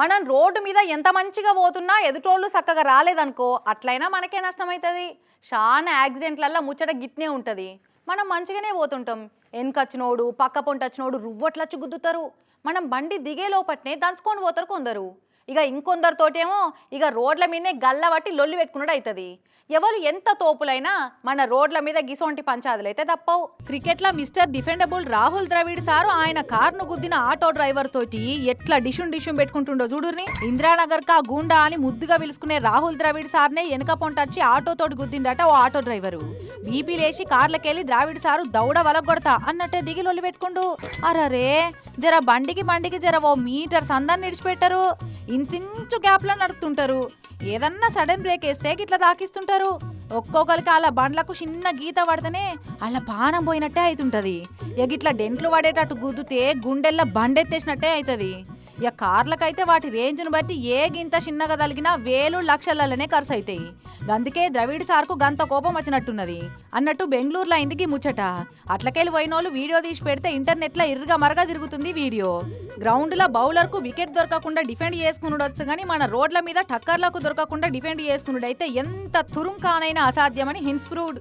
మనం రోడ్డు మీద ఎంత మంచిగా పోతున్నా ఎదుటోళ్ళు చక్కగా రాలేదనుకో అట్లయినా మనకే నష్టం అవుతుంది. చాలా యాక్సిడెంట్లల్లో ముచ్చట గిట్నే ఉంటుంది. మనం మంచిగానే పోతుంటాం, వెనకొచ్చినోడు పక్క పొంటి వచ్చినోడు రువ్వట్లచ్చి గుద్దుతారు. మనం బండి దిగే లోపట్నే దంచుకొని పోతారు కొందరు. ఇక ఇంకొందరితోటేమో ఇక రోడ్ల మీదనే గల్ల పట్టి లొల్లి పెట్టుకున్నాడు అవుతుంది. ఎవరు ఎంత తోపులైనా మన రోడ్ల మీద గిసొంటి పంచాదులైతే తప్పవు. క్రికెట్లో mister defendable Rahul Dravid sir ఆయన కార్ను గుద్దిన ఆటో డ్రైవర్ తోటి ఎట్లా డిషుం పెట్టుకుంటుండో చూడుర్ని. ఇందిరానగర్ కా గూండా అని ముద్దుగా పిలుచుకునే రాహుల్ ద్రవిడ్ సార్నే వెనక పొంటొచ్చి ఆటో తోటి గుద్దిండట ఓ ఆటో డ్రైవరు. బీపీ లేచి కార్లకెళ్ళి ద్రావిడ్ సారు దౌడ వలగొడతా అన్నట్టే దిగి లొల్లి పెట్టుకుండు. అరరే జర బండికి జర ఓ మీటర్ సందాన్ని నిడిచిపెట్టారు. ఇంచు గ్యాప్లో నడుపుతుంటారు. ఏదన్నా సడన్ బ్రేక్ వేస్తే గిట్లా తాకిస్తుంటారు. ఒక్కొక్కరికి అలా బండ్లకు చిన్న గీత పడితేనే అలా పానం పోయినట్టే అవుతుంటది. ఇక ఇట్లా డెంట్లు పడేటట్టు గుద్దుతే గుండెల్లో బండెత్తేసినట్టే అవుతుంది. ఇక కార్లకైతే వాటి రేంజ్ను బట్టి ఏ గింత చిన్నగా తలిగినా వేలు లక్షలనే ఖర్చు అవుతాయి. అందుకే ద్రవిడ్ సార్కు గంత కోపం వచ్చినట్టున్నది అన్నట్టు బెంగళూరులో అయిందికి ముచ్చట. అట్లకెళ్ళి పోయినోళ్ళు వీడియో తీసి పెడితే ఇంటర్నెట్లో ఇరుగా మరగా తిరుగుతుంది వీడియో. గ్రౌండ్లో బౌలర్కు వికెట్ దొరకకుండా డిఫెండ్ చేసుకునుడొచ్చు కానీ మన రోడ్ల మీద టక్కర్లకు దొరకకుండా డిఫెండ్ చేసుకునుడైతే ఎంత తురుంకానైనా అసాధ్యమని హిన్స్ ప్రూవ్డ్.